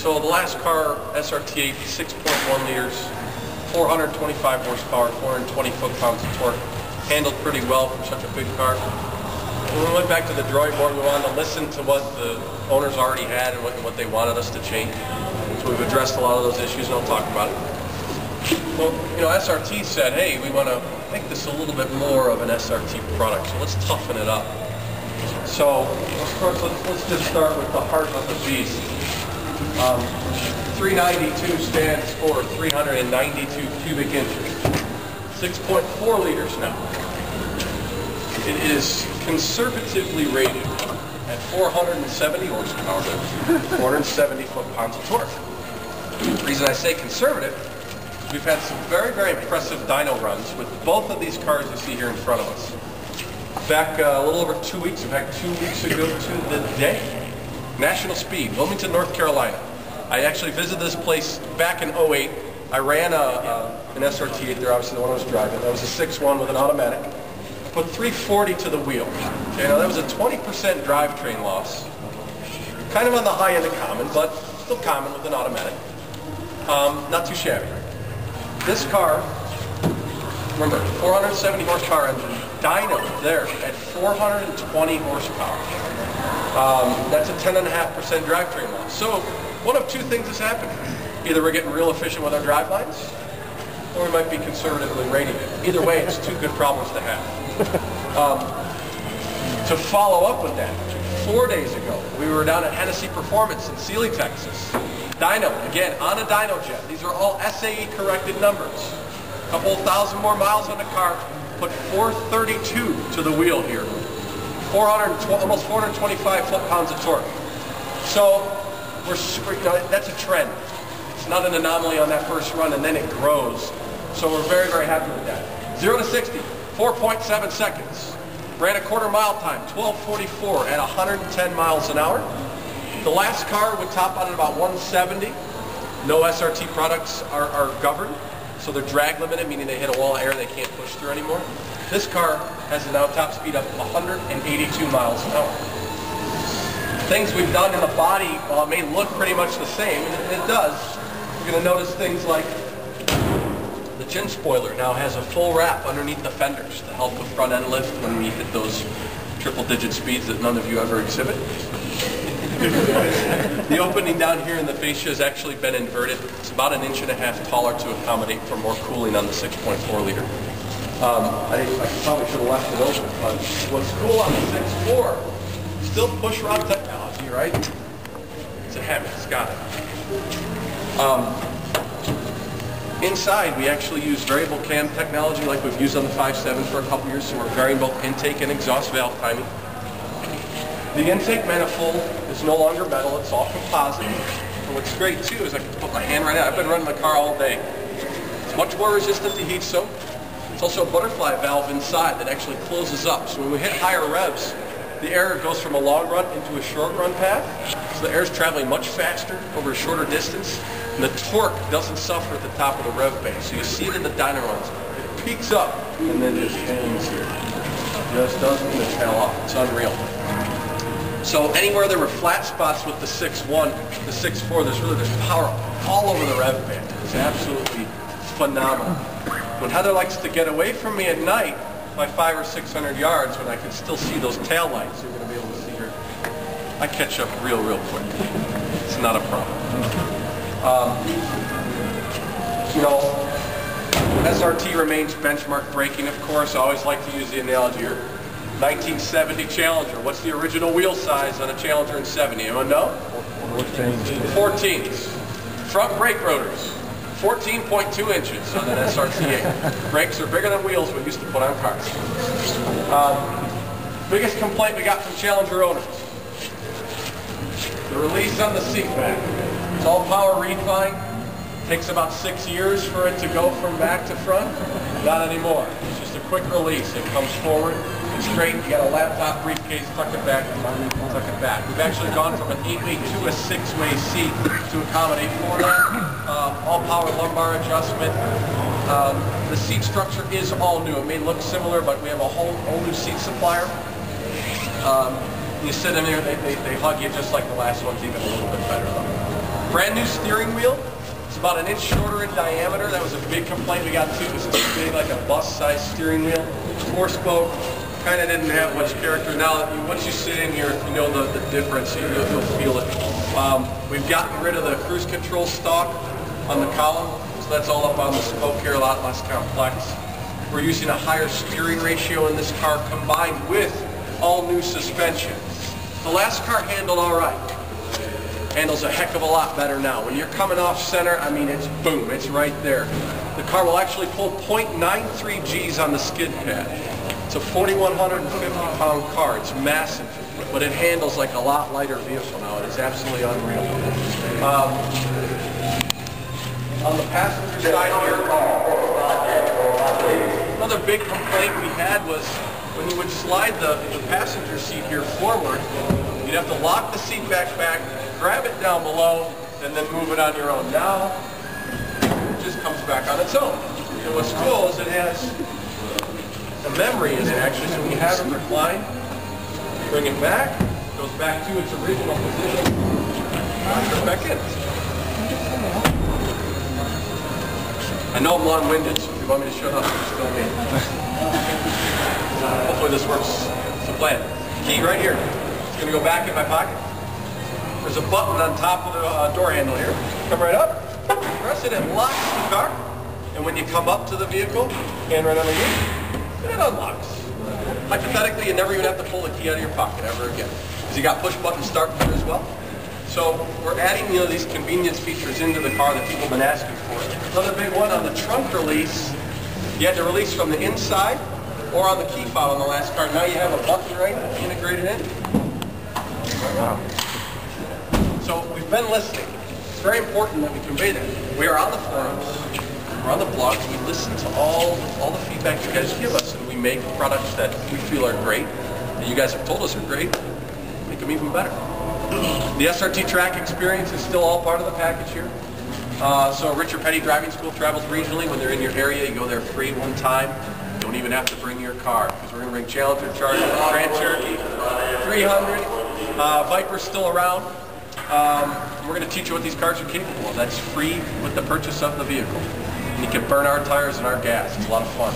So the last car, SRT8, 6.1 liters, 425 horsepower, 420 foot-pounds of torque, handled pretty well for such a big car. When we went back to the drawing board, we wanted to listen to what the owners already had and what they wanted us to change. So we've addressed a lot of those issues, and I'll talk about it. Well, you know, SRT said, hey, we want to make this a little bit more of an SRT product, so let's toughen it up. So, of course, let's just start with the heart of the beast. 392 stands for 392 cubic inches. 6.4 liters now. It is conservatively rated at 470 horsepower, 470 foot-pounds of torque. The reason I say conservative, we've had some very, very impressive dyno runs with both of these cars you see here in front of us. Back a little over 2 weeks, in fact 2 weeks ago to the day, National Speed, Wilmington, North Carolina. I actually visited this place back in 08. I ran an SRT8 there, obviously the one I was driving. That was a 6.1 with an automatic. I put 340 to the wheel. Okay, now that was a 20% drivetrain loss. Kind of on the high end of common, but still common with an automatic. Not too shabby. This car, remember, 470 horsepower engine, dyno there at 420 horsepower. That's a 10.5% drivetrain loss. So one of two things is happening. Either we're getting real efficient with our drive lines, or we might be conservatively rating it. Either way, it's two good problems to have. To follow up with that, 4 days ago, we were down at Hennessy Performance in Sealy, Texas. Dyno, again, on a dyno jet. These are all SAE corrected numbers. A couple thousand more miles on the car, put 432 to the wheel here. Almost 425 foot-pounds of torque. So, that's a trend. It's not an anomaly on that first run, and then it grows. So we're very, very happy with that. 0 to 60, 4.7 seconds. Ran a quarter mile time, 12:44 at 110 miles an hour. The last car would top out at about 170. No SRT products are governed, so they're drag limited, meaning they hit a wall of air they can't push through anymore. This car has a now top speed of 182 miles an hour. Things we've done in the body, while it may look pretty much the same, and it does, you're going to notice things like the chin spoiler now has a full wrap underneath the fenders to help with front end lift when we hit those triple-digit speeds that none of you ever exhibit. The opening down here in the fascia has actually been inverted. It's about 1.5 inches taller to accommodate for more cooling on the 6.4 liter. I probably should have left it open, but what's cool on the 6.4, still push rod technology, right? It's a HEMI, it's got it. Inside, we actually use variable cam technology like we've used on the 5.7 for a couple years, so we're varying both intake and exhaust valve timing. The intake manifold is no longer metal, it's all composite. And what's great too is I can put my hand right out. I've been running the car all day. It's much more resistant to heat soak. It's also a butterfly valve inside that actually closes up. So when we hit higher revs, the air goes from a long run into a short run path. So the air is traveling much faster over a shorter distance. And the torque doesn't suffer at the top of the rev band. So you see it in the dyno runs. It peaks up and then just hangs here. Just doesn't even tail off. It's unreal. So anywhere there were flat spots with the 6.1, the 6.4, there's power all over the rev band. It's absolutely phenomenal. When Heather likes to get away from me at night by 500 or 600 yards, when I can still see those tail lights, you're going to be able to see her, I catch up real quick. It's not a problem. SRT remains benchmark braking, of course. I always like to use the analogy here. 1970 Challenger. What's the original wheel size on a Challenger in 70? Anyone know? 14s. Front brake rotors, 14.2 inches on an SRT8. Brakes are bigger than wheels we used to put on cars. Biggest complaint we got from Challenger owners. The release on the seat back. It's all power recline. Takes about 6 years for it to go from back to front. Not anymore. It's just a quick release. It comes forward. It's straight. You got a laptop briefcase, tuck it back, tuck it back. We've actually gone from an 8-way to a 6-way seat to accommodate for that. All power lumbar adjustment. The seat structure is all new. It may look similar, but we have a whole new seat supplier. You sit in there, they hug you just like the last one's, even a little bit better though. Brand new steering wheel. It's about an inch shorter in diameter. That was a big complaint we got too. It was too big, like a bus-sized steering wheel. 4-spoke, kind of didn't have much character. Now, once you sit in here, you know the difference. You'll feel it. We've gotten rid of the cruise control stalk on the column, so that's all up on the spoke here, a lot less complex. We're using a higher steering ratio in this car combined with all new suspension. The last car handled all right. Handles a heck of a lot better now. When you're coming off center, I mean, it's boom, it's right there. The car will actually pull 0.93 Gs on the skid pad. It's a 4,150-pound car. It's massive, but it handles like a lot lighter vehicle now. It is absolutely unreal. On the passenger side here, another big complaint we had was when you would slide the passenger seat here forward, you'd have to lock the seat back, grab it down below, and then move it on your own. Now, it just comes back on its own. And what's cool is it has the memory in it actually, so when you have it reclined, bring it back, it goes back to its original position, and it back in. I know I'm long-winded, so if you want me to shut up, it's still me. Hopefully this works to plan. Key right here. It's going to go back in my pocket. There's a button on top of the door handle here. Come right up, press it, and locks the car. And when you come up to the vehicle, hand right underneath, and it unlocks. Hypothetically, you never even have to pull the key out of your pocket ever again, because you got push-button start here as well. So we're adding, these convenience features into the car that people have been asking for. Another big one on the trunk release. You had to release from the inside or on the key fob on the last car. Now you have a button right integrated in. Wow. So we've been listening. It's very important that we convey that. We are on the forums, we're on the blogs, we listen to all the feedback you guys give us, and we make products that we feel are great, that you guys have told us are great, make them even better. The SRT track experience is still all part of the package here. So Richard Petty Driving School travels regionally. When they're in your area, you go there free one time. You don't even have to bring your car, because we're going to bring Challenger, Charger, Grand Cherokee, 300, Viper's still around. We're going to teach you what these cars are capable of. That's free with the purchase of the vehicle. And you can burn our tires and our gas. It's a lot of fun.